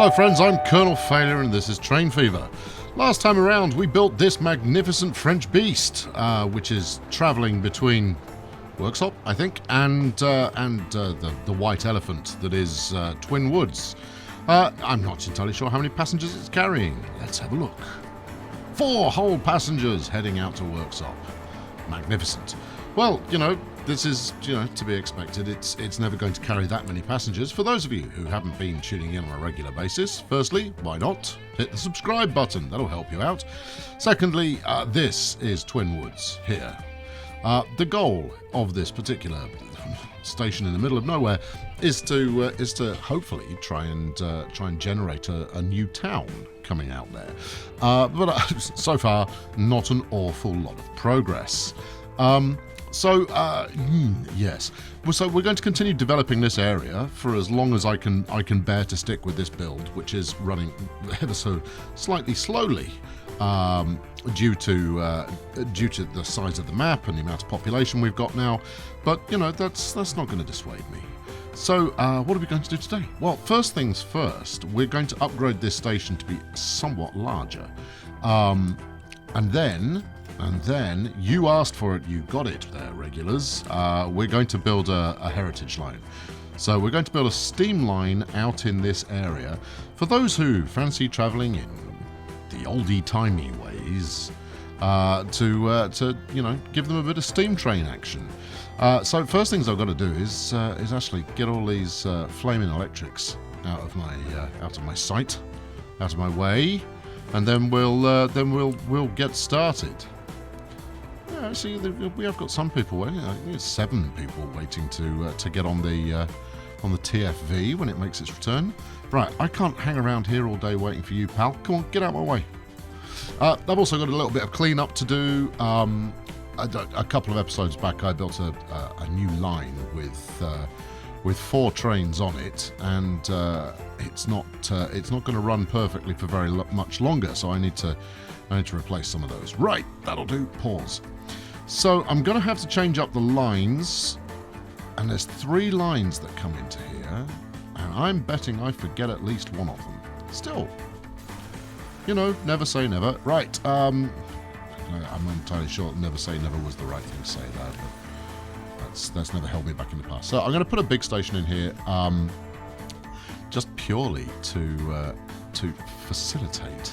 Hello friends, I'm Colonel Failure and this is Train Fever. Last time around we built this magnificent French beast, which is travelling between Workshop, I think, and the white elephant that is Twin Woods. I'm not entirely sure how many passengers it's carrying. Let's have a look. 4 whole passengers heading out to Workshop. Magnificent. Well, this is, to be expected. It's never going to carry that many passengers. For those of you who haven't been tuning in on a regular basis, firstly, why not? Hit the subscribe button. That'll help you out. Secondly, this is Twin Woods here. The goal of this particular station in the middle of nowhere is to hopefully try and generate a new town coming out there. But so far, not an awful lot of progress. Yes. So we're going to continue developing this area for as long as I can bear to stick with this build, which is running ever so slightly slowly, due to the size of the map and the amount of population we've got now. But that's not going to dissuade me. So what are we going to do today? Well, first things first, we're going to upgrade this station to be somewhat larger, and then you asked for it, you got it there, regulars. We're going to build a heritage line. So we're going to build a steam line out in this area for those who fancy travelling in the oldie-timey ways, to give them a bit of steam train action. So first things I've got to do is actually get all these flaming electrics out of my sight, out of my way, and then we'll get started. Actually, we have got some people waiting. I think it's 7 people waiting to get on the TFV when it makes its return. Right, I can't hang around here all day waiting for you, pal. Come on, get out of my way. I've also got a little bit of clean-up to do. A couple of episodes back, I built a new line with 4 trains on it, and it's not going to run perfectly for very much longer. So I need to replace some of those. Right, that'll do. Pause. So I'm going to have to change up the lines, and there's 3 lines that come into here, and I'm betting I forget at least one of them. Still, never say never. Right, I'm not entirely sure never say never was the right thing to say there, but that's never held me back in the past. So I'm going to put a big station in here, just purely to facilitate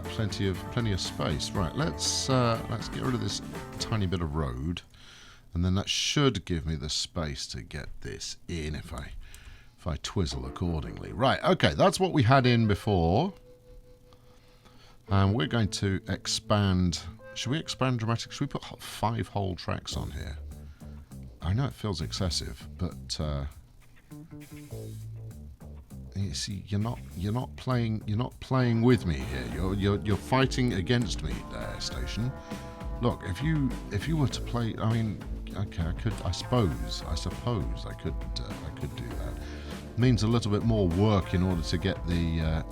plenty of space. Right, let's get rid of this tiny bit of road, and then that should give me the space to get this in if I twizzle accordingly. Right, okay, that's what we had in before, and we're going to expand. Should we expand dramatically? Should we put 5 whole tracks on here? I know it feels excessive, but you see, you're not playing with me here. You're fighting against me there, station. Look, if you were to play, I mean, okay, I suppose I could do that. It means a little bit more work in order to get the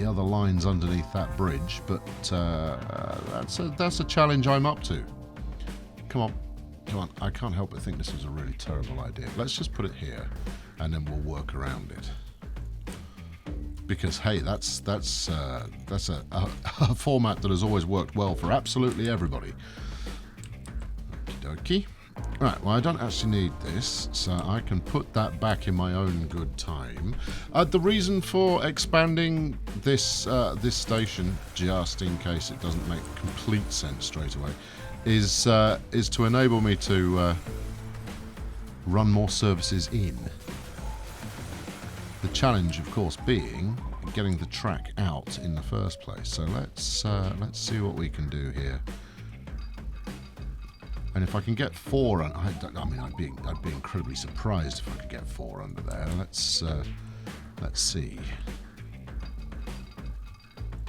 other lines underneath that bridge, but that's a challenge I'm up to. Come on. I can't help but think this is a really terrible idea. Let's just put it here, and then we'll work around it. Because hey, that's a format that has always worked well for absolutely everybody. Okie dokie. Right, well, I don't actually need this, so I can put that back in my own good time. The reason for expanding this station, just in case it doesn't make complete sense straight away, is to enable me to run more services in. The challenge, of course, being getting the track out in the first place. So let's see what we can do here. And if I can get 4, I'd be incredibly surprised if I could get 4 under there. Let's see.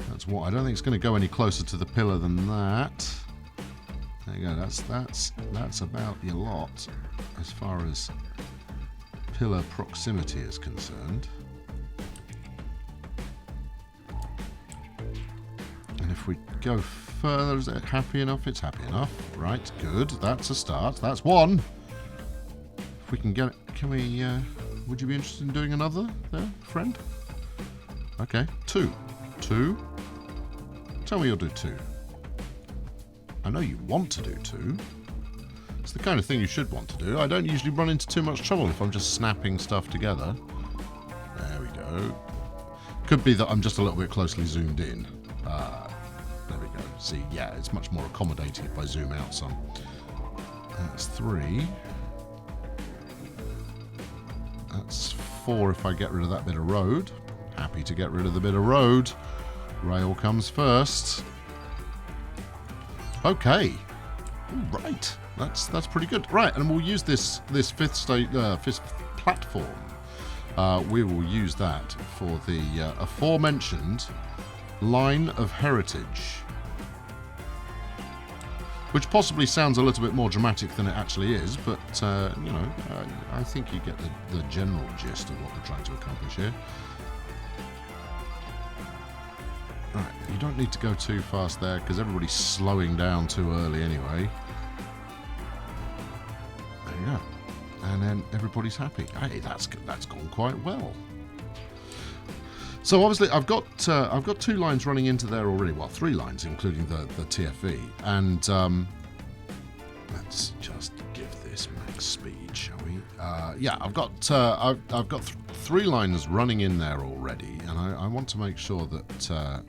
That's what I don't think it's going to go any closer to the pillar than that. There you go. That's about your lot as far as pillar proximity is concerned. And if we go further, is it happy enough? It's happy enough. Right, good. That's a start. That's 1. If we can get it, can we Would you be interested in doing another there, friend? Okay, 2. 2. Tell me you'll do 2. I know you want to do 2. It's the kind of thing you should want to do. I don't usually run into too much trouble if I'm just snapping stuff together. There we go. Could be that I'm just a little bit closely zoomed in. There we go. See, yeah, it's much more accommodating if I zoom out some. That's 3. That's 4 if I get rid of that bit of road. Happy to get rid of the bit of road. Rail comes first. Okay. All right. That's pretty good. Right, and we'll use this fifth platform. We will use that for the aforementioned line of heritage, which possibly sounds a little bit more dramatic than it actually is, but you know, I think you get the general gist of what we're trying to accomplish here. Right, you don't need to go too fast there because everybody's slowing down too early anyway. There you go. And then everybody's happy. Hey, that's gone quite well. So obviously I've got 2 lines running into there already. Well, 3 lines, including the TFE. And let's just give this max speed, shall we? Yeah, I've got 3 lines running in there already, and I want to make sure that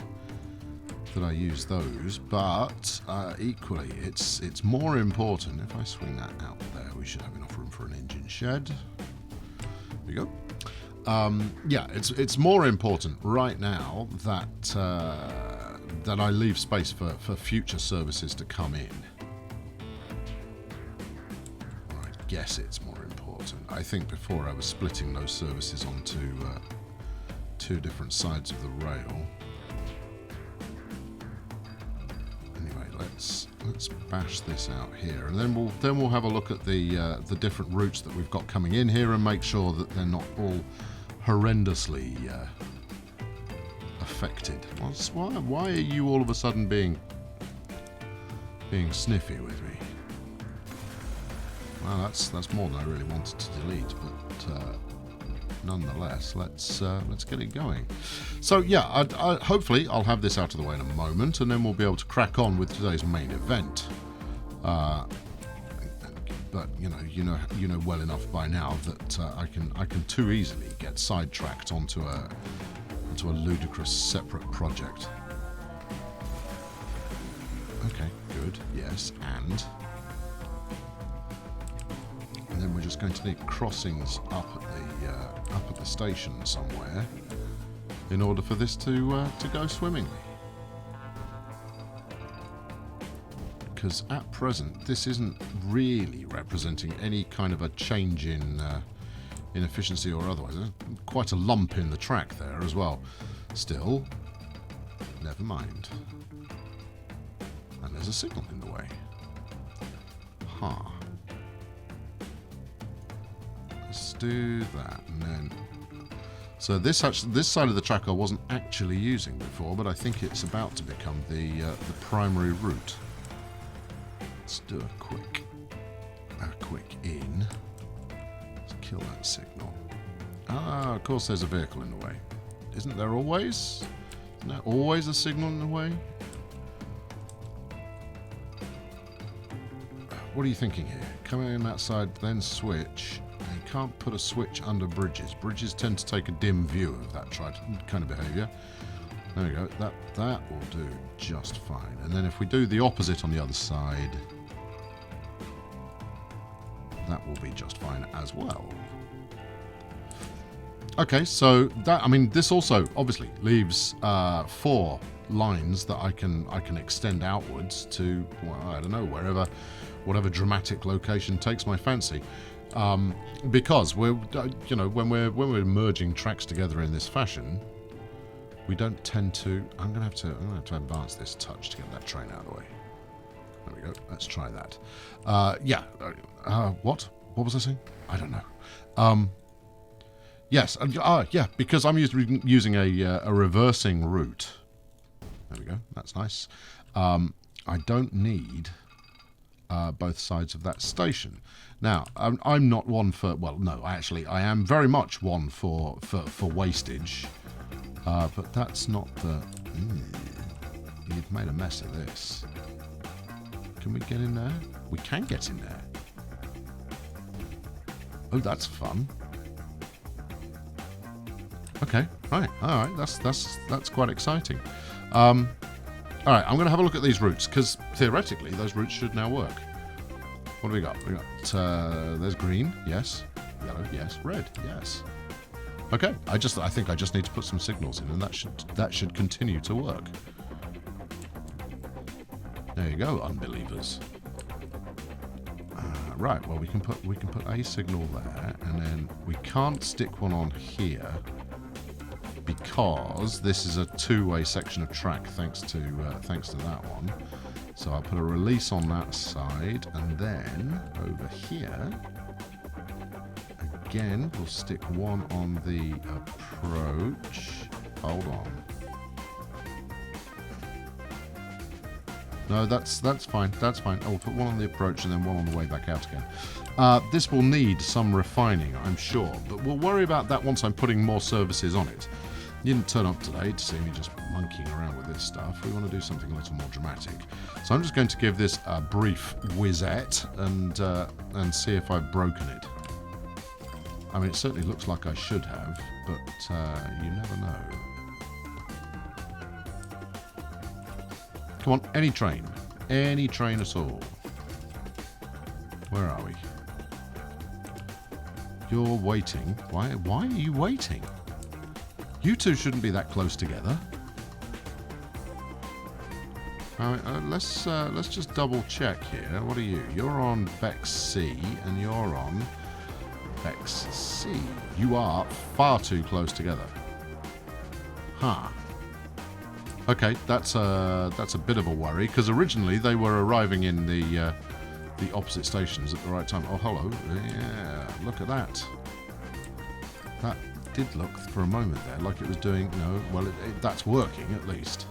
I use those. But equally, it's more important. If I swing that out there, we should have enough room for an engine shed. There we go. Yeah, it's more important right now that I leave space for future services to come in. I guess it's more important. I think before I was splitting those services onto 2 different sides of the rail. Anyway, let's bash this out here, and then we'll have a look at the different routes that we've got coming in here and make sure that they're not all horrendously affected. Why are you all of a sudden being sniffy with me? Well, that's more than I really wanted to delete, but nonetheless, let's get it going. So yeah, hopefully I'll have this out of the way in a moment, and then we'll be able to crack on with today's main event. But you know well enough by now that I can too easily get sidetracked onto a ludicrous separate project. Okay, good. Yes, and then we're just going to need crossings up at the station somewhere in order for this to go swimmingly. Because at present, this isn't really representing any kind of a change in efficiency or otherwise. There's quite a lump in the track there as well. Still, never mind. And there's a signal in the way. Huh. Let's do that, and then. So this side of the track I wasn't actually using before, but I think it's about to become the primary route. Let's do a quick in. Let's kill that signal. Ah, of course there's a vehicle in the way. Isn't there always? Isn't there always a signal in the way? What are you thinking here? Come in that side, then switch. You can't put a switch under bridges. Bridges tend to take a dim view of that kind of behaviour. There we go. That will do just fine. And then if we do the opposite on the other side, that will be just fine as well. Okay, so this also obviously leaves 4 lines that I can extend outwards to, well, I don't know, whatever dramatic location takes my fancy. Because we're when we're merging tracks together in this fashion, we don't tend to. I'm gonna have to advance this touch to get that train out of the way. There we go. Let's try that. Yeah. What was I saying? I don't know. Yes. Yeah. Because I'm using a reversing route. There we go. That's nice. I don't need both sides of that station. Now, I'm not one for... Well, no, actually, I am very much one for wastage. But that's not the... you've made a mess of this. Can we get in there? We can get in there. Oh, that's fun. Okay, right, all right, that's quite exciting. All right, I'm going to have a look at these routes, because theoretically those routes should now work. What do we got? We got there's green, yes. Yellow, yes. Red, yes. Okay, I think I just need to put some signals in, and that should continue to work. There you go, unbelievers. Right, well we can put a signal there, and then we can't stick one on here because this is a two-way section of track thanks to that one. So I'll put a release on that side, and then over here again we'll stick one on the approach. Hold on. No, that's fine. That's fine. I'll put one on the approach and then one on the way back out again. This will need some refining, I'm sure, but we'll worry about that once I'm putting more services on it. You didn't turn up today to see me just monkeying around with this stuff. We want to do something a little more dramatic. So I'm just going to give this a brief whizzette and see if I've broken it. I mean, it certainly looks like I should have, but you never know. Come on, any train at all. Where are we? You're waiting. Why are you waiting? You two shouldn't be that close together. Let's just double check here. What are you? You're on Bex C, and you're on Bex C. You are far too close together. Huh. Okay, that's a bit of a worry, because originally they were arriving in the opposite stations at the right time. Oh, hello. Yeah, look at that. That did look for a moment there like it was doing... No, well, that's working at least.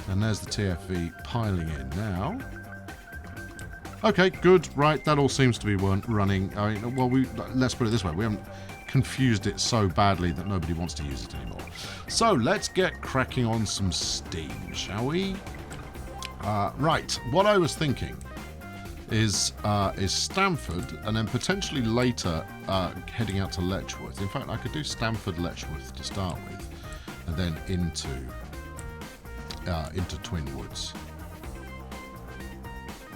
And there's the TFV piling in now. Okay, good. Right, that all seems to be running. I mean, well, let's put it this way. We haven't confused it so badly that nobody wants to use it anymore. So let's get cracking on some steam, shall we? Right, what I was thinking is Stamford, and then potentially later heading out to Letchworth. In fact, I could do Stamford-Letchworth to start with, and then into Twin Woods.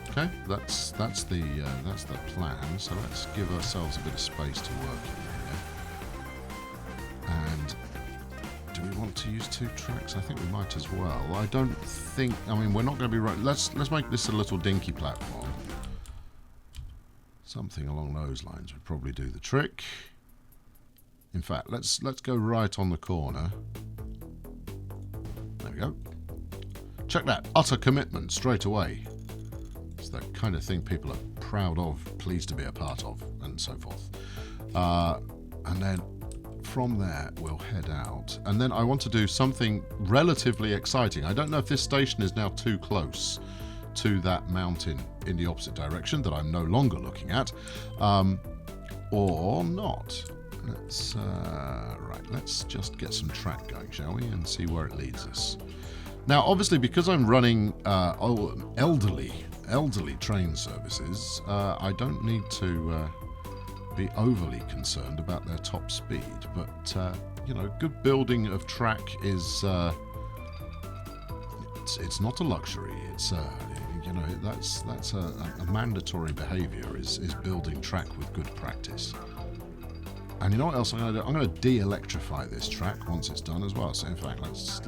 Okay, that's the plan. So let's give ourselves a bit of space to work in here. And do we want to use two tracks? I think we might as well. I don't think... I mean, we're not going to be right... Let's make this a little dinky platform. Something along those lines would probably do the trick. In fact, let's go right on the corner. There we go. Check that. Utter commitment straight away. It's the kind of thing people are proud of, pleased to be a part of, and so forth. And then from there, we'll head out. And then I want to do something relatively exciting. I don't know if this station is now too close to that mountain in the opposite direction that I'm no longer looking at, or not. Let's just get some track going, shall we, and see where it leads us. Now, obviously, because I'm running elderly train services, I don't need to be overly concerned about their top speed. But you know, good building of track is it's not a luxury. It's you know, that's a mandatory behaviour is building track with good practice. And you know what else I'm going to do? I'm going to de-electrify this track once it's done as well. So in fact, let's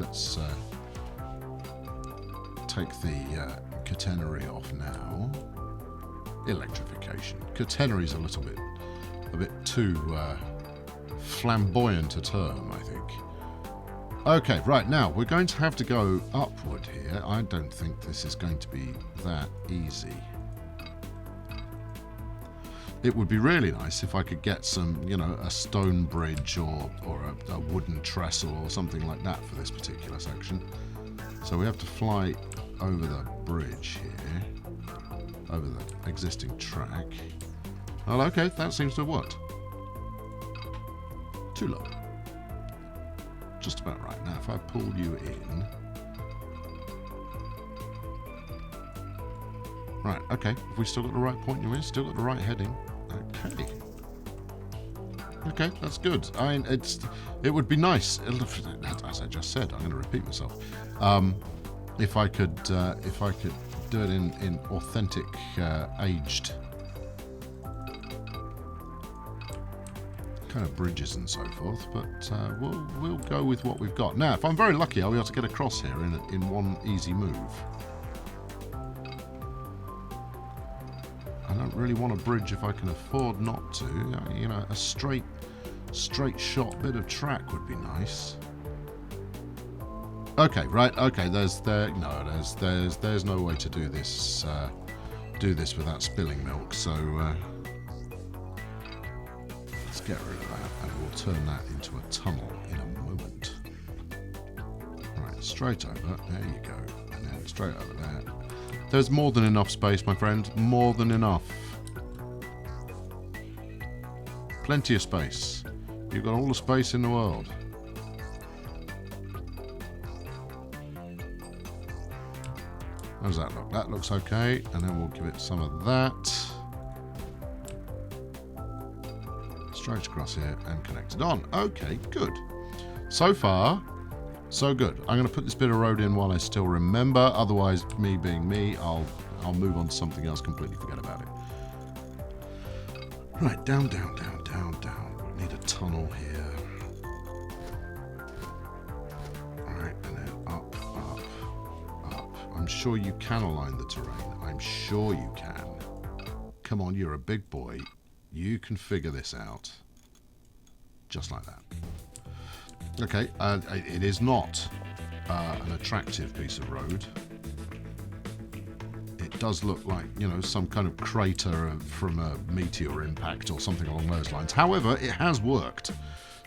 take the catenary off now. Electrification. Catenary is a bit too flamboyant a term, I think. Okay, right, now we're going to have to go upward here. I don't think this is going to be that easy. It would be really nice if I could get some, you know, a stone bridge or a wooden trestle or something like that for this particular section. So we have to fly over the bridge here. over the existing track. Well, okay, that seems to have worked. Too low. Just about right. Now, if I pull you in... Right, okay. Have we still got the right point you're in? Still got the right heading? Okay. Okay, that's good. I mean, it would be nice, as I just said, I'm going to repeat myself, if I could do it in authentic, aged kind of bridges and so forth, but we'll go with what we've got. Now, if I'm very lucky, I'll be able to get across here in one easy move. I don't really want a bridge if I can afford not to. You know, a straight shot bit of track would be nice. Okay, right. Okay, there's no way to do this without spilling milk. So let's get rid of that, and we'll turn that into a tunnel in a moment. Right, straight over. There you go, and then straight over there. There's more than enough space, my friend. More than enough. Plenty of space. You've got all the space in the world. How does that look? That looks okay. And then we'll give it some of that. Straight across here and connect it on. Okay, good. So far, so good. I'm going to put this bit of road in while I still remember. Otherwise, me being me, I'll move on to something else, completely forget about it. Right, down, down, down, down, down. We need a tunnel here. Alright, and then up, up, up. I'm sure you can align the terrain. I'm sure you can. Come on, you're a big boy. You can figure this out. Just like that. Okay, it is not an attractive piece of road. It does look like, you know, some kind of crater from a meteor impact or something along those lines. However, it has worked.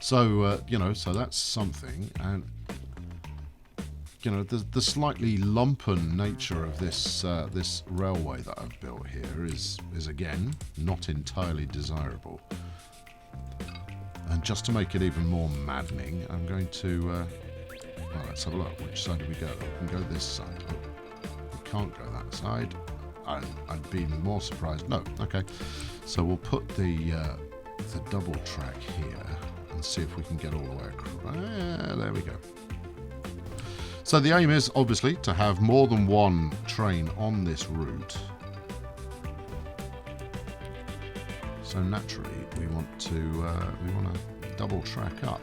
So, you know, so that's something. And, you know, the slightly lumpen nature of this this railway that I've built here is again, not entirely desirable. And just to make it even more maddening, I'm going to... well, let's have a look. Which side do we go? We can go this side. Oh, we can't go that side. I'd be more surprised. No, okay. So we'll put the double track here and see if we can get all the way across. There we go. So the aim is, obviously, to have more than one train on this route. So naturally, we want to double track up.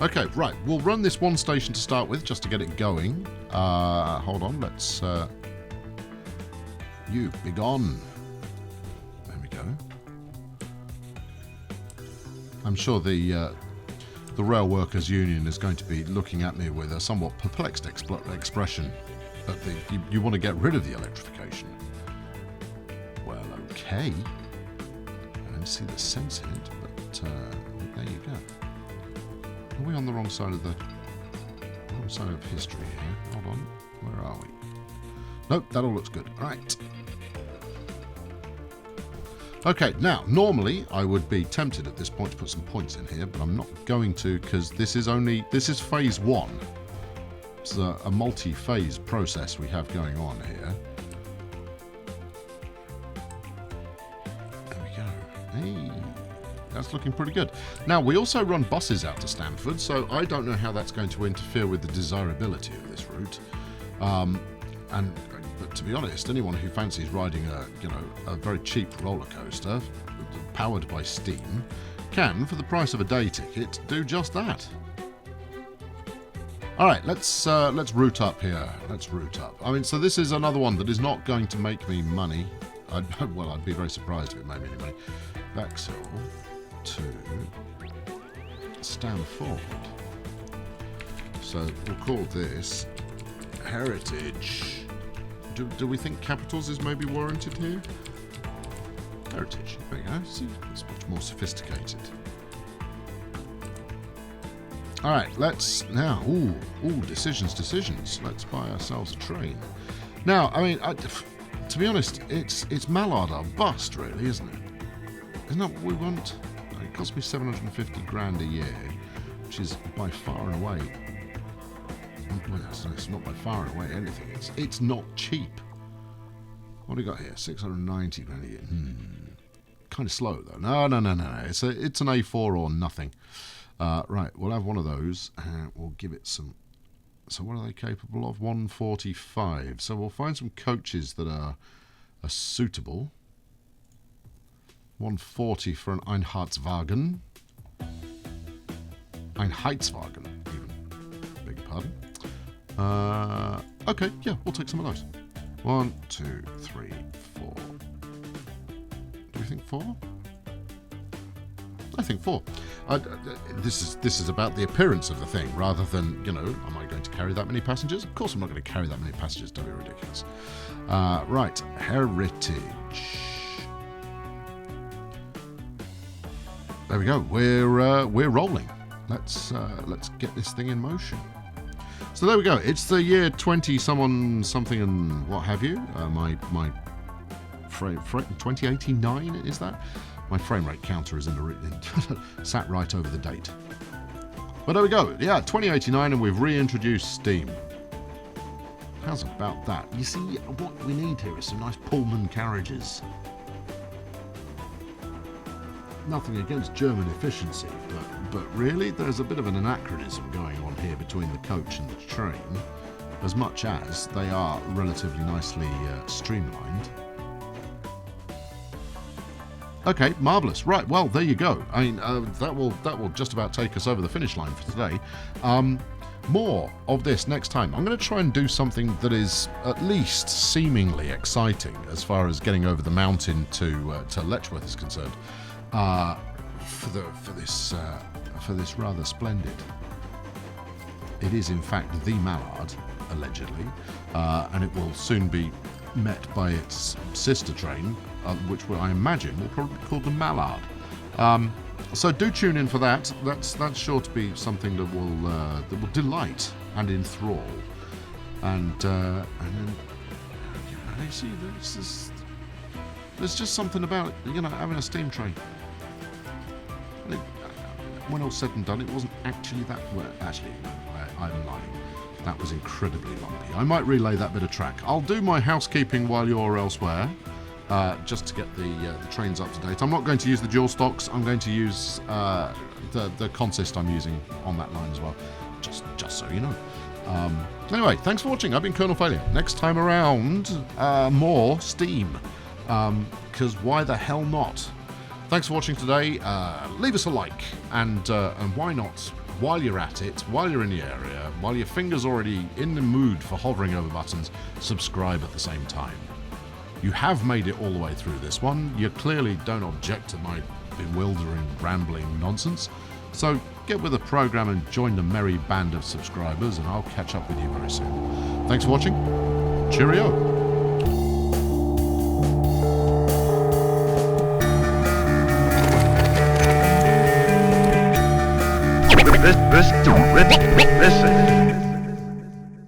Okay, right. We'll run this one station to start with, just to get it going. Hold on. Let's. You be gone. There we go. I'm sure the Rail Workers Union is going to be looking at me with a somewhat perplexed expression. But you want to get rid of the electrification. Well, okay. I don't see the sense in it, but there you go. Are we on the wrong side of history here? Hold on. Where are we? Nope, that all looks good. Right. Okay, now, normally I would be tempted at this point to put some points in here, but I'm not going to because this is phase one. It's a multi-phase process we have going on here. There we go. Hey, that's looking pretty good. Now, we also run buses out to Stamford, so I don't know how that's going to interfere with the desirability of this route. But to be honest, anyone who fancies riding a very cheap roller coaster powered by steam can, for the price of a day ticket, do just that. All right, let's route up here. Let's route up. I mean, so this is another one that is not going to make me money. I'd be very surprised if it made me any money. Bexhill to Stamford. So we'll call this Heritage. Do we think capitals is maybe warranted here? Heritage. There you go. See, it's much more sophisticated. All right, let's now. Ooh, decisions. Let's buy ourselves a train. Now, I mean, to be honest, it's Mallard or bust, really, isn't it? Isn't that what we want? It cost me 750 grand a year, which is by far and away. It's not by far and away anything. It's not cheap. What do we got here? 690 grand a year. Kind of slow though. No. It's an A4 or nothing. Right, we'll have one of those and we'll give it some. So what are they capable of? 145. So we'll find some coaches that are suitable. 140 for an Einheitswagen. Einheitswagen, even. Beg your pardon. Okay, yeah, we'll take some of those. 1, 2, 3, 4. Do we think 4? I think 4. This is about the appearance of the thing, rather than, am I going to carry that many passengers? Of course I'm not going to carry that many passengers, don't be ridiculous. Right, heritage. There we go. We're rolling. Let's get this thing in motion. So there we go. It's the year something and what have you. My frame 2089 is that? My frame rate counter is sat right over the date. But there we go. Yeah, 2089, and we've reintroduced Steam. How's about that? You see, what we need here is some nice Pullman carriages. Nothing against German efficiency, but really there's a bit of an anachronism going on here between the coach and the train, as much as they are relatively nicely streamlined. Okay, marvellous. Right, well, there you go. I mean, that will just about take us over the finish line for today. More of this next time. I'm going to try and do something that is at least seemingly exciting as far as getting over the mountain to Letchworth is concerned. For this rather splendid. It is in fact the Mallard, allegedly, and it will soon be met by its sister train, which I imagine will probably be called the Mallard. So do tune in for that. That's sure to be something that will delight and enthrall. And then you see, there's just something about having a steam train. When all said and done, it wasn't actually that well. Actually, I'm lying. That was incredibly lumpy. I might relay that bit of track. I'll do my housekeeping while you're elsewhere, just to get the trains up to date. I'm not going to use the dual stocks. I'm going to use the consist I'm using on that line as well, just so you know. Anyway, thanks for watching. I've been Colonel Failure. Next time around, more Steam, because why the hell not? Thanks for watching today. Leave us a like, and why not, while you're at it, while you're in the area, while your finger's already in the mood for hovering over buttons, subscribe at the same time. You have made it all the way through this one. You clearly don't object to my bewildering, rambling nonsense. So get with the program and join the merry band of subscribers, and I'll catch up with you very soon. Thanks for watching. Cheerio. Listen.